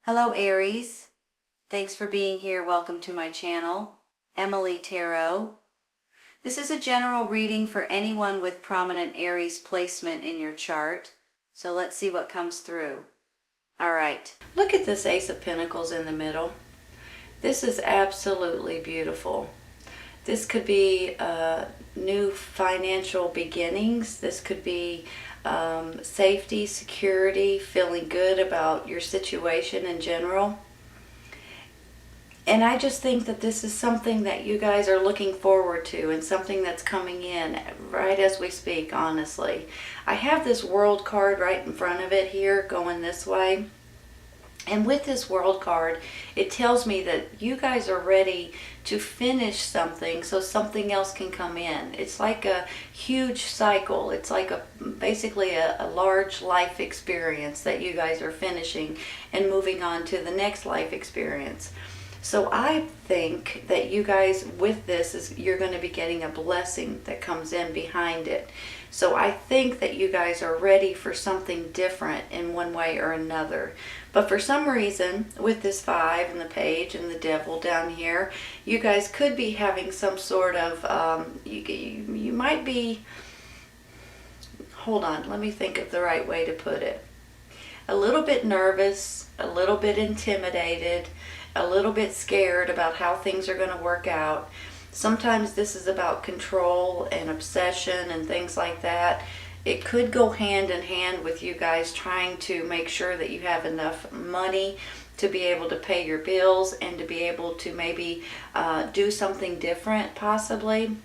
Hello Aries, thanks for being here. Welcome to my channel, Emily Tarot. This is a general reading for anyone with prominent Aries placement in your chart. So let's see what comes through. All right, look at this Ace of Pentacles in the middle. This is absolutely beautiful. This could be new financial beginnings. This could be safety, security, feeling good about your situation in general. And I just think that this is something that you guys are looking forward to and something that's coming in right as we speak, honestly. I have this World card right in front of it here going this way. And with this World card, it tells me that you guys are ready to finish something so something else can come in. It's like a huge cycle. It's like basically a large life experience that you guys are finishing and moving on to the next life experience. So I think that you guys with this you're going to be getting a blessing that comes in behind it. So I think that you guys are ready for something different in one way or another. But for some reason, with this 5 and the page and the devil down here, you guys could be having some sort of, you might be, hold on, let me think of the right way to put it. A little bit nervous, a little bit intimidated, a little bit scared about how things are going to work out. Sometimes this is about control and obsession and things like that. It could go hand in hand with you guys trying to make sure that you have enough money to be able to pay your bills and to be able to maybe do something different possibly.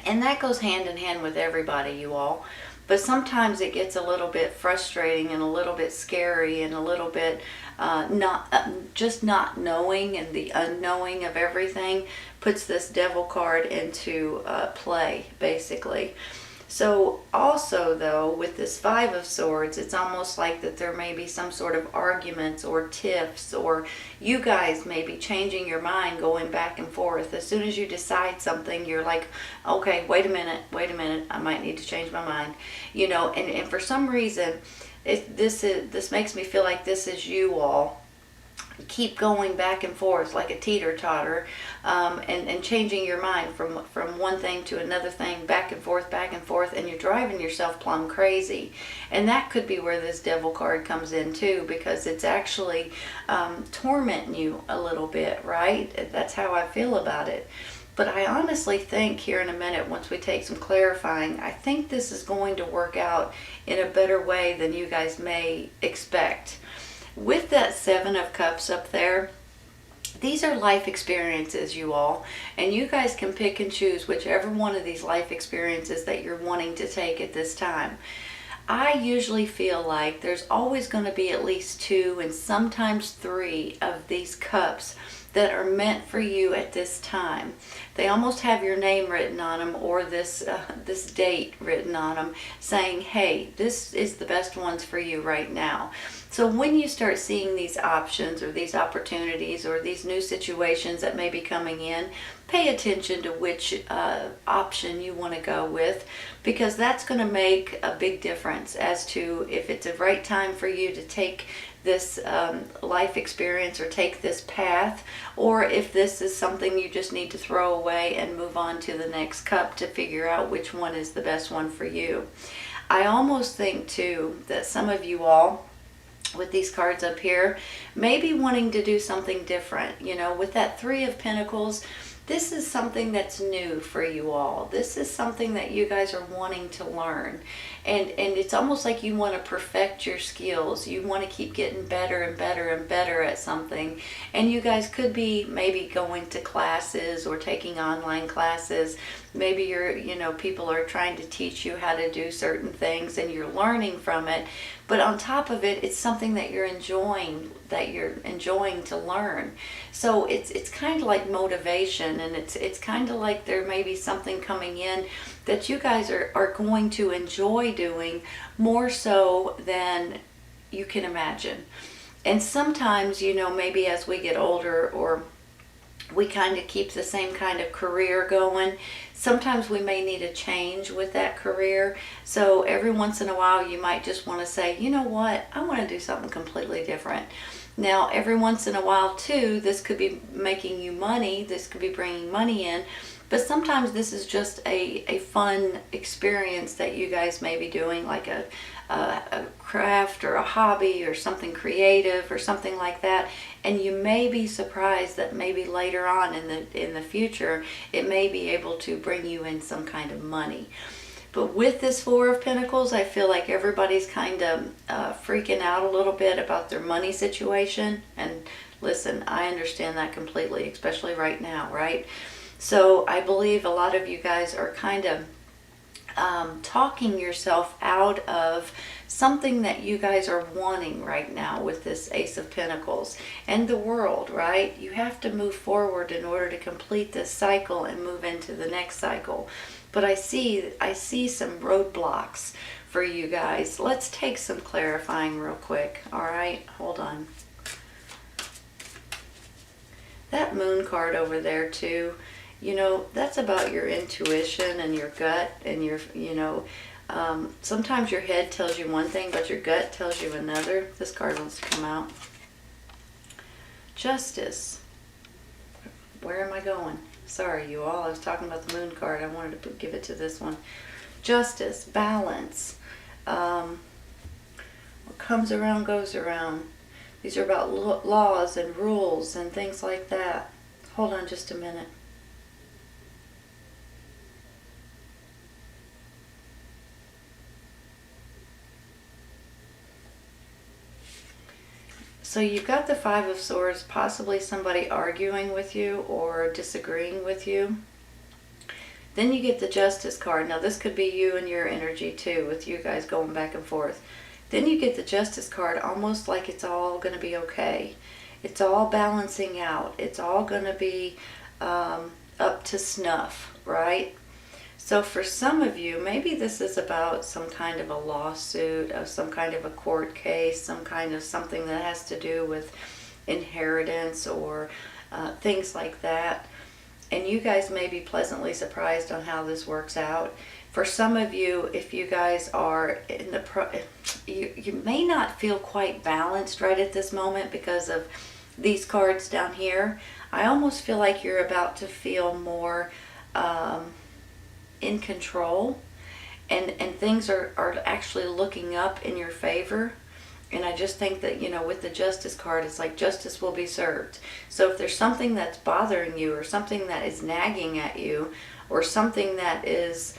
And that goes hand in hand with everybody, you all. But sometimes it gets a little bit frustrating and a little bit scary and a little bit just not knowing, and the unknowing of everything puts this devil card into play, basically. So also though, with this 5 of Swords, it's almost like that there may be some sort of arguments or tiffs, or you guys may be changing your mind, going back and forth. As soon as you decide something, you're like, okay, wait a minute, I might need to change my mind. You know, and for some reason, this makes me feel like this is you all keep going back and forth like a teeter-totter, and changing your mind from one thing to another thing, back and forth, and you're driving yourself plumb crazy. And that could be where this devil card comes in too, because it's actually tormenting you a little bit, right? That's how I feel about it. But I honestly think here in a minute, once we take some clarifying, I think this is going to work out in a better way than you guys may expect. With that 7 of Cups up there, these are life experiences, you all, and you guys can pick and choose whichever one of these life experiences that you're wanting to take at this time. I usually feel like there's always going to be at least 2 and sometimes 3 of these cups that are meant for you at this time. They almost have your name written on them, or this date written on them, saying, hey, this is the best ones for you right now. So when you start seeing these options or these opportunities or these new situations that may be coming in, pay attention to which option you want to go with, because that's going to make a big difference as to if it's a right time for you to take this life experience or take this path, or if this is something you just need to throw away and move on to the next cup to figure out which one is the best one for you. I almost think too that some of you all with these cards up here may be wanting to do something different. You know, with that 3 of Pentacles, this is something that's new for you all. This is something that you guys are wanting to learn. And it's almost like you want to perfect your skills. You want to keep getting better and better and better at something. And you guys could be maybe going to classes or taking online classes. Maybe people are trying to teach you how to do certain things and you're learning from it. But on top of it, it's something that you're enjoying to learn. So it's kind of like motivation, and it's kind of like there may be something coming in that you guys are going to enjoy doing more so than you can imagine. And sometimes, maybe as we get older, or we kind of keep the same kind of career going, sometimes we may need a change with that career. So every once in a while you might just want to say, you know what, I want to do something completely different. Now, every once in a while, too, this could be making you money. This could be bringing money in. But sometimes this is just a fun experience that you guys may be doing, like a craft or a hobby or something creative or something like that. And you may be surprised that maybe later on in the future, it may be able to bring you in some kind of money. But with this Four of Pentacles, I feel like everybody's kind of freaking out a little bit about their money situation. And listen, I understand that completely, especially right now, right? So I believe a lot of you guys are kind of talking yourself out of something that you guys are wanting right now with this Ace of Pentacles and the world, right? You have to move forward in order to complete this cycle and move into the next cycle. But I see some roadblocks for you guys. Let's take some clarifying real quick. All right, hold on. That Moon card over there too, you know, that's about your intuition and your gut and your, you know, sometimes your head tells you one thing, but your gut tells you another. This card wants to come out. Justice. Where am I going? Sorry, you all. I was talking about the Moon card. I wanted to give it to this one. Justice, balance. What comes around goes around. These are about laws and rules and things like that. Hold on just a minute. So you've got the Five of Swords, possibly somebody arguing with you or disagreeing with you. Then you get the Justice card. Now this could be you and your energy too, with you guys going back and forth. Then you get the Justice card, almost like it's all going to be okay. It's all balancing out. It's all going to be up to snuff, right? So for some of you, maybe this is about some kind of a lawsuit, of some kind of a court case, some kind of something that has to do with inheritance or things like that. And you guys may be pleasantly surprised on how this works out. For some of you, if you guys are in the you may not feel quite balanced right at this moment because of these cards down here. I almost feel like you're about to feel more in control, and things are actually looking up in your favor. And I just think that, you know, with the Justice card, it's like justice will be served. So if there's something that's bothering you or something that is nagging at you or something that is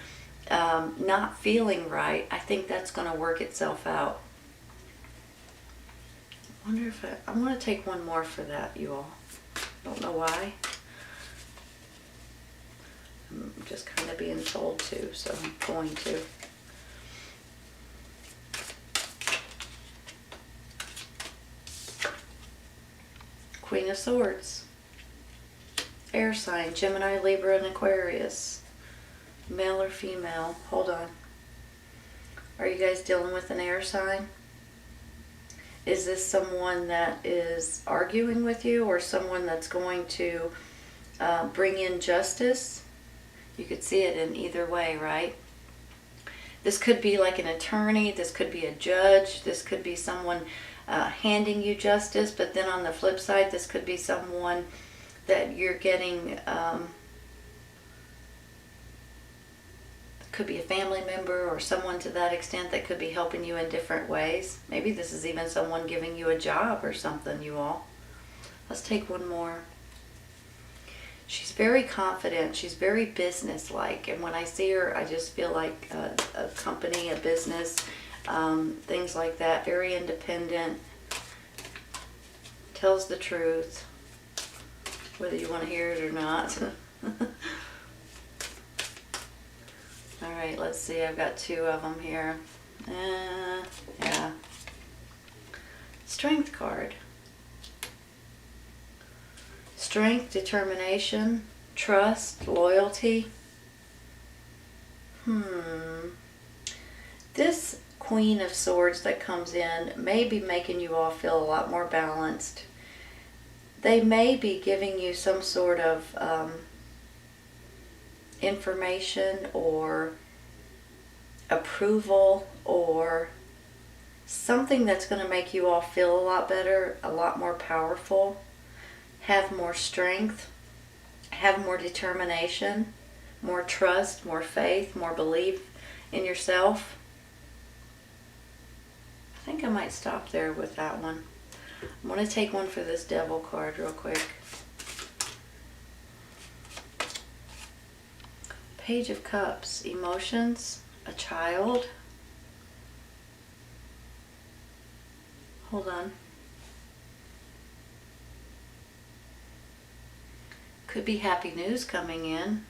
not feeling right, I think that's going to work itself out. I wonder if I want to take one more for that, you all. Don't know why. I'm just kind of being told to, so I'm going to. Queen of Swords. Air sign, Gemini, Libra, and Aquarius. Male or female? Hold on. Are you guys dealing with an air sign? Is this someone that is arguing with you or someone that's going to bring in justice? You could see it in either way, right? This could be like an attorney. This could be a judge. This could be someone handing you justice. But then on the flip side, this could be someone that you're getting... could be a family member or someone to that extent that could be helping you in different ways. Maybe this is even someone giving you a job or something, you all. Let's take one more. She's very confident. She's very business-like. And when I see her, I just feel like a company, a business, things like that. Very independent. Tells the truth, whether you want to hear it or not. All right, let's see. I've got two of them here. Yeah. Strength card. Strength, determination, trust, loyalty. This Queen of Swords that comes in may be making you all feel a lot more balanced. They may be giving you some sort of information or approval or something that's going to make you all feel a lot better, a lot more powerful, have more strength, have more determination, more trust, more faith, more belief in yourself. I think I might stop there with that one. I'm going to take one for this Devil card real quick. Page of Cups, emotions, a child. Hold on. Could be happy news coming in.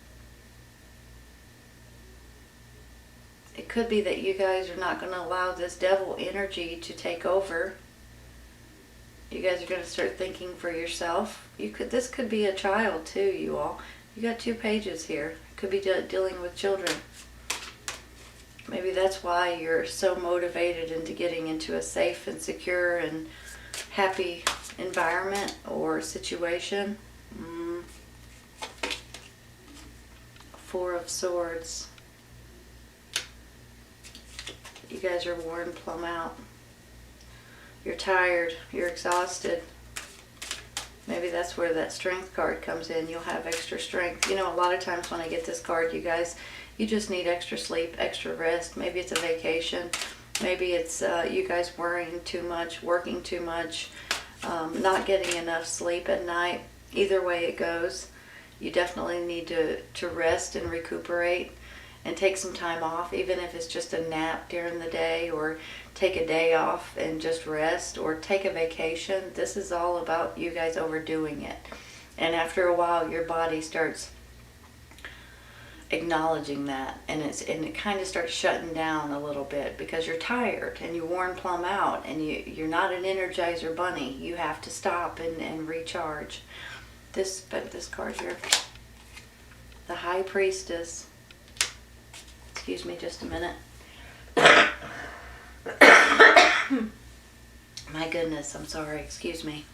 It could be that you guys are not going to allow this devil energy to take over. You guys are going to start thinking for yourself. This could be a child too, you all. You got 2 pages here. Could be dealing with children. Maybe that's why you're so motivated into getting into a safe and secure and happy environment or situation. 4 of Swords. You guys are worn plumb out. You're tired. You're exhausted. Maybe that's where that strength card comes in. You'll have extra strength. You know, a lot of times when I get this card, you guys, you just need extra sleep, extra rest. Maybe it's a vacation. Maybe it's you guys worrying too much, working too much, not getting enough sleep at night. Either way it goes, you definitely need to rest and recuperate and take some time off, even if it's just a nap during the day, or take a day off and just rest, or take a vacation. This is all about you guys overdoing it. And after a while, your body starts acknowledging that, and it kind of starts shutting down a little bit because you're tired and you're worn plumb out, and you're not an Energizer bunny. You have to stop and recharge. This card here, the High Priestess. Excuse me just a minute. My goodness, I'm sorry. Excuse me.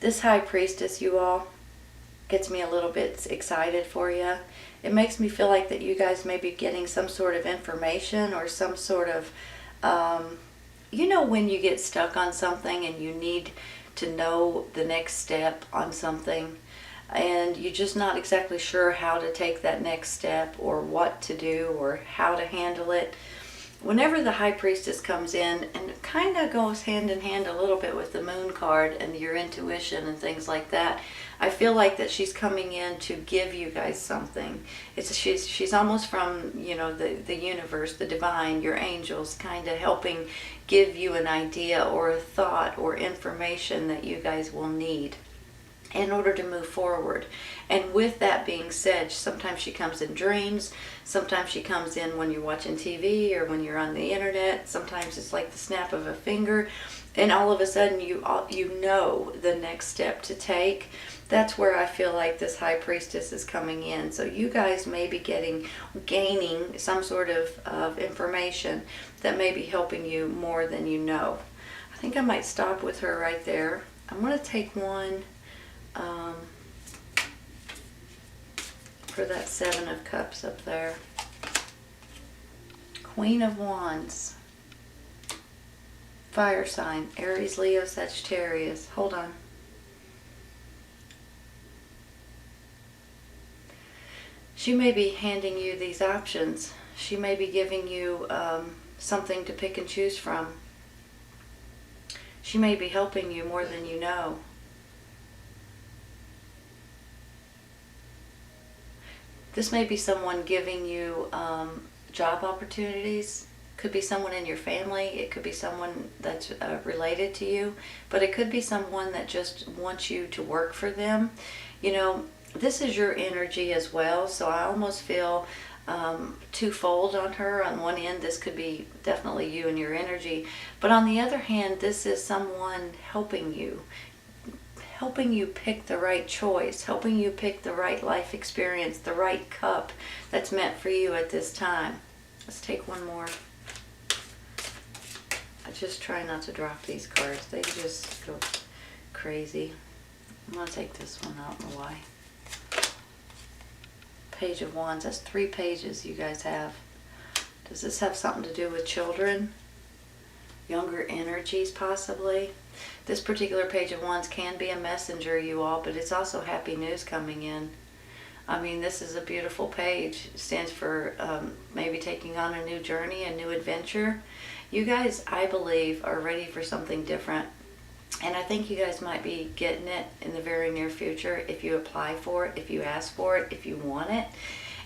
This High Priestess, you all, gets me a little bit excited for you. It makes me feel like that you guys may be getting some sort of information or some sort of, you know, when you get stuck on something and you need to know the next step on something, and you're just not exactly sure how to take that next step or what to do or how to handle it. Whenever the High Priestess comes in, and it kind of goes hand in hand a little bit with the Moon card and your intuition and things like that, I feel like that she's coming in to give you guys something. She's almost from, you know, the universe, the divine, your angels, kind of helping give you an idea or a thought or information that you guys will need in order to move forward. And with that being said, sometimes she comes in dreams, sometimes she comes in when you're watching TV or when you're on the internet. Sometimes it's like the snap of a finger, and all of a sudden you know the next step to take. That's where I feel like this High Priestess is coming in. So you guys may be gaining some sort of information that may be helping you more than you know. I think I might stop with her right there. I'm going to take one for that 7 of Cups up there. Queen of Wands. Fire sign. Aries, Leo, Sagittarius. Hold on. She may be handing you these options. She may be giving you something to pick and choose from. She may be helping you more than you know. This may be someone giving you job opportunities. Could be someone in your family. It could be someone that's related to you. But it could be someone that just wants you to work for them. You know, this is your energy as well. So I almost feel twofold on her. On one end, this could be definitely you and your energy. But on the other hand, this is someone helping you pick the right choice, helping you pick the right life experience, the right cup that's meant for you at this time. Let's take one more. I just try not to drop these cards. They just go crazy. I'm going to take this one out. I don't know why. Page of Wands. That's 3 pages you guys have Does this have something to do with children? Younger energies, possibly? This particular Page of Wands can be a messenger, you all, but it's also happy news coming in. I mean, this is a beautiful page. It stands for maybe taking on a new journey, a new adventure. You guys, I believe, are ready for something different. And I think you guys might be getting it in the very near future if you apply for it, if you ask for it, if you want it.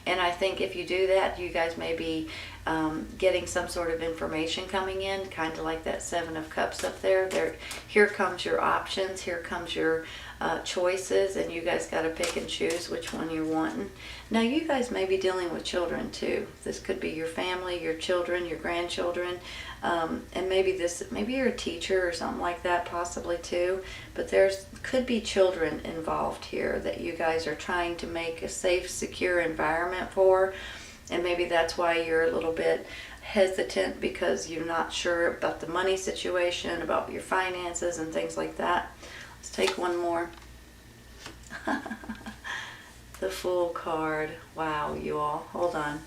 And I think if you do that, you guys may be getting some sort of information coming in, kind of like that Seven of Cups up there. Here comes your options, here comes your choices, and you guys got to pick and choose which one you're wanting. Now, you guys may be dealing with children too. This could be your family, your children, your grandchildren, and maybe you're a teacher or something like that, possibly too. But could be children involved here that you guys are trying to make a safe, secure environment for, and maybe that's why you're a little bit hesitant, because you're not sure about the money situation, about your finances and things like that. Let's take one more. The Fool card. Wow, you all. Hold on.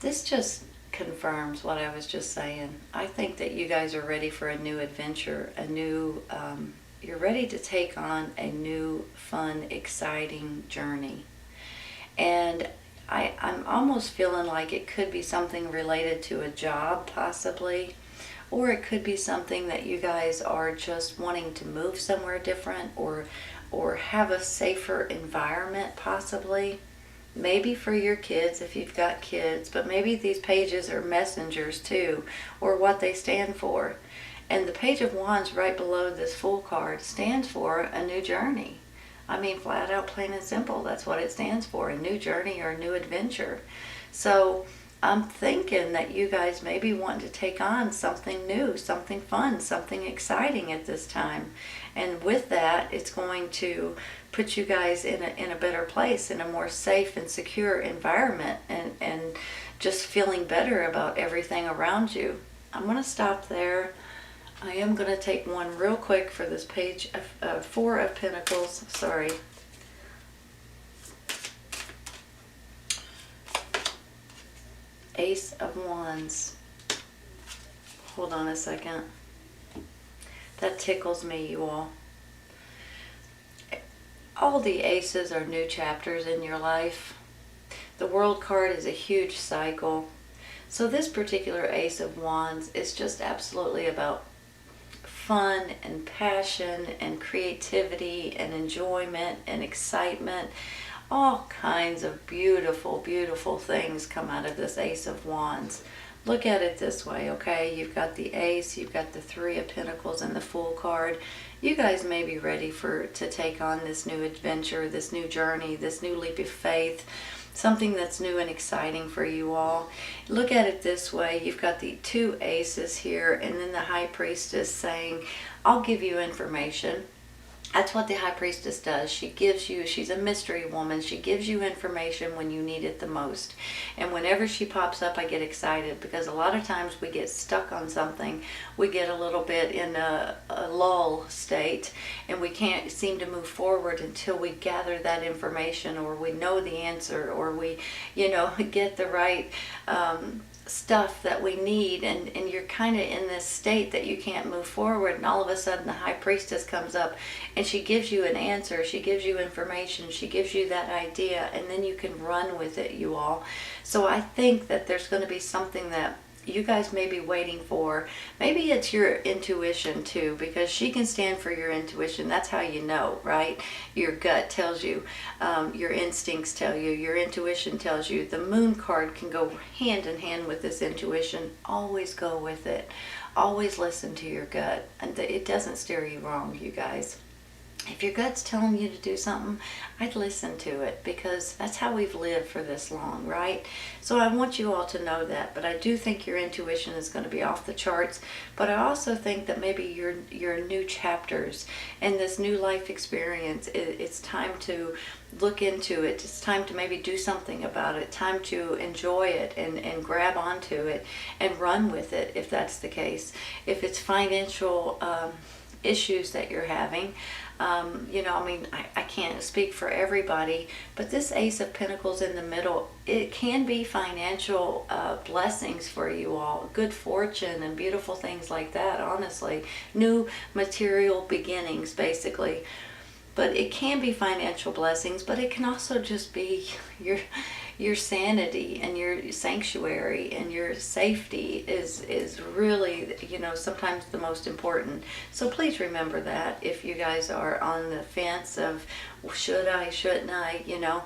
This just confirms what I was just saying. I think that you guys are ready for a new adventure, you're ready to take on a new, fun, exciting journey. And I'm almost feeling like it could be something related to a job, possibly. Or it could be something that you guys are just wanting to move somewhere different, or have a safer environment, possibly. Maybe for your kids if you've got kids, but maybe these pages are messengers too, or what they stand for. And the Page of Wands right below this Fool card stands for a new journey. I mean, flat out, plain and simple, that's what it stands for, a new journey or a new adventure. So I'm thinking that you guys may be wanting to take on something new, something fun, something exciting at this time. And with that, it's going to put you guys in a better place, in a more safe and secure environment, and just feeling better about everything around you. I'm going to stop there. I am going to take one real quick for this page of Four of Pentacles. Sorry. Ace of Wands. Hold on a second. That tickles me, you all. All the aces are new chapters in your life. The World card is a huge cycle. So this particular Ace of Wands is just absolutely about fun and passion and creativity and enjoyment and excitement. All kinds of beautiful, beautiful things come out of this Ace of Wands. Look at it this way, okay? You've got the Ace, you've got the Three of Pentacles and the Fool card. You guys may be ready to take on this new adventure, this new journey, this new leap of faith, something that's new and exciting for you all. Look at it this way. You've got the two aces here, and then the High Priestess saying, I'll give you information. That's what the High Priestess does. She's a mystery woman. She gives you information when you need it the most. And whenever she pops up, I get excited, because a lot of times we get stuck on something. We get a little bit in a lull state, and we can't seem to move forward until we gather that information, or we know the answer, or we, get the right stuff that we need, and you're kind of in this state that you can't move forward, and all of a sudden the High Priestess comes up and she gives you an answer, she gives you information, she gives you that idea, and then you can run with it, you all. So I think that there's going to be something that you guys may be waiting for. Maybe it's your intuition too, because she can stand for your intuition. That's how you know, right? Your gut tells you, your instincts tell you, your intuition tells you. The Moon card can go hand in hand with this intuition. Always go with it. Always listen to your gut, and it doesn't steer you wrong, you guys. If your gut's telling you to do something, I'd listen to it, because that's how we've lived for this long, right? So I want you all to know that, but I do think your intuition is going to be off the charts. But I also think that maybe your new chapters and this new life experience, it's time to look into it. It's time to maybe do something about it. Time to enjoy it and grab onto it and run with it, if that's the case. If it's financial issues that you're having, You know, I mean, I can't speak for everybody, but this Ace of Pentacles in the middle, it can be financial blessings for you all, good fortune and beautiful things like that, honestly. New material beginnings, basically. But it can be financial blessings, but it can also just be your sanity and your sanctuary and your safety is really, you know, sometimes the most important. So please remember that if you guys are on the fence of, well, should I, shouldn't I, you know.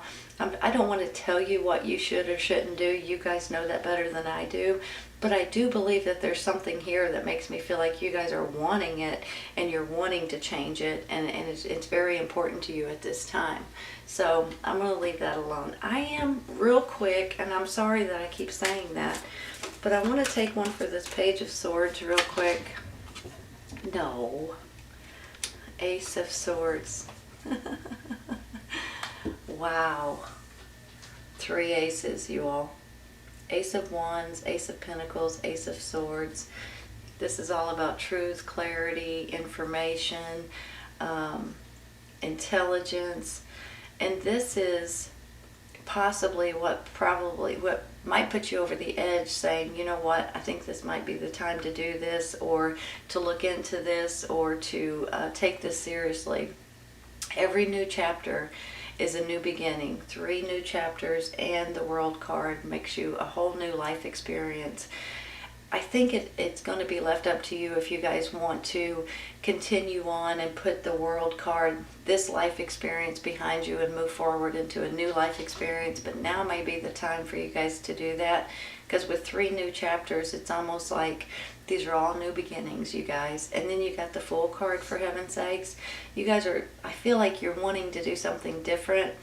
I don't want to tell you what you should or shouldn't do. You guys know that better than I do. But I do believe that there's something here that makes me feel like you guys are wanting it and you're wanting to change it. And it's very important to you at this time. So I'm going to leave that alone. I am real quick, and I'm sorry that I keep saying that, but I want to take one for this Page of Swords real quick. No. Ace of Swords. Wow. 3 aces, you all. Ace of Wands, Ace of Pentacles, Ace of Swords. This is all about truth, clarity, information, intelligence. And this is possibly what might put you over the edge, saying, you know what, I think this might be the time to do this, or to look into this, or to take this seriously. Every new chapter is a new beginning. 3 new chapters and the World card makes you a whole new life experience. I think it's going to be left up to you if you guys want to continue on and put the World card, this life experience, behind you and move forward into a new life experience. But now may be the time for you guys to do that, because with 3 new chapters, it's almost like these are all new beginnings, you guys. And then you got the Fool card, for heaven's sakes. You guys are, I feel like you're wanting to do something different.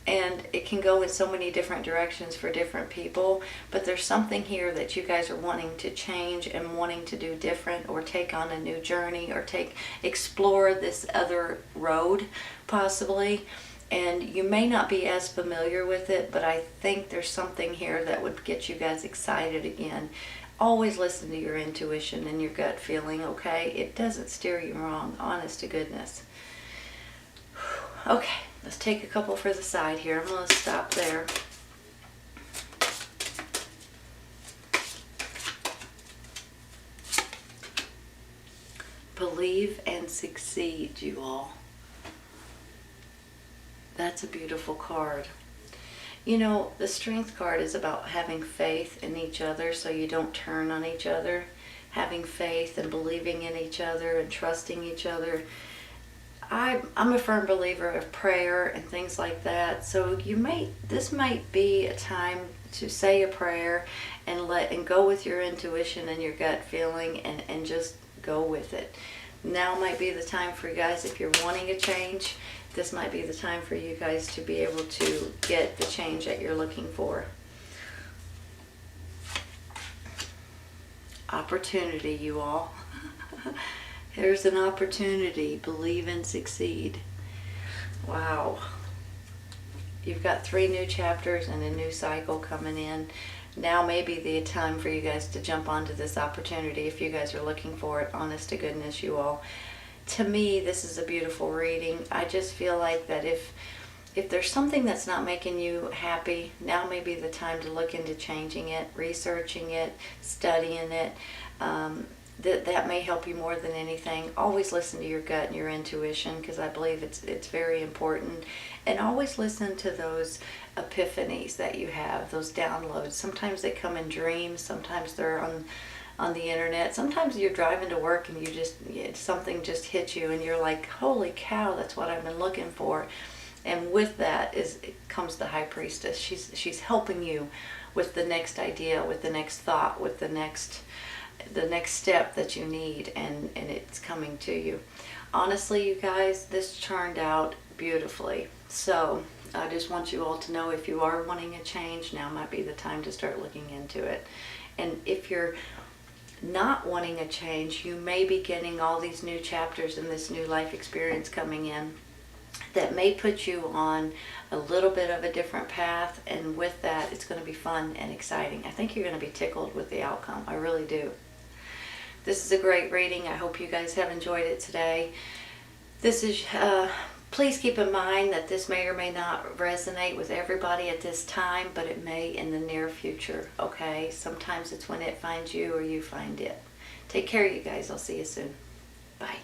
And it can go in so many different directions for different people. But there's something here that you guys are wanting to change and wanting to do different, or take on a new journey, or explore this other road, possibly. And you may not be as familiar with it, but I think there's something here that would get you guys excited again. Always listen to your intuition and your gut feeling, okay? It doesn't steer you wrong, honest to goodness. Okay, let's take a couple for the side here. I'm going to stop there. Believe and succeed, you all. That's a beautiful card. You know, the Strength card is about having faith in each other so you don't turn on each other. Having faith and believing in each other and trusting each other. I'm a firm believer of prayer and things like that. So this might be a time to say a prayer and go with your intuition and your gut feeling and just go with it. Now might be the time for you guys, if you're wanting a change, this might be the time for you guys to be able to get the change that you're looking for. Opportunity, you all. Here's an opportunity. Believe and succeed. Wow. You've got 3 new chapters and a new cycle coming in. Now may be the time for you guys to jump onto this opportunity if you guys are looking for it. Honest to goodness, you all. To me, this is a beautiful reading. I just feel like that if there's something that's not making you happy, now may be the time to look into changing it, researching it, studying it. That may help you more than anything. Always listen to your gut and your intuition, because I believe it's very important. And always listen to those epiphanies that you have, those downloads. Sometimes they come in dreams. Sometimes they're on the internet. Sometimes you're driving to work and something just hits you and you're like, holy cow, that's what I've been looking for. And with that comes the High Priestess. She's helping you with the next idea, with the next thought, with the next step that you need, and it's coming to you. Honestly, you guys, this turned out beautifully. So I just want you all to know, if you are wanting a change, now might be the time to start looking into it. And if you're not wanting a change, you may be getting all these new chapters and this new life experience coming in that may put you on a little bit of a different path, and with that, it's going to be fun and exciting. I think you're going to be tickled with the outcome. I really do. This is a great reading. I hope you guys have enjoyed it today. This is, please keep in mind that this may or may not resonate with everybody at this time, but it may in the near future, okay? Sometimes it's when it finds you or you find it. Take care, you guys. I'll see you soon. Bye.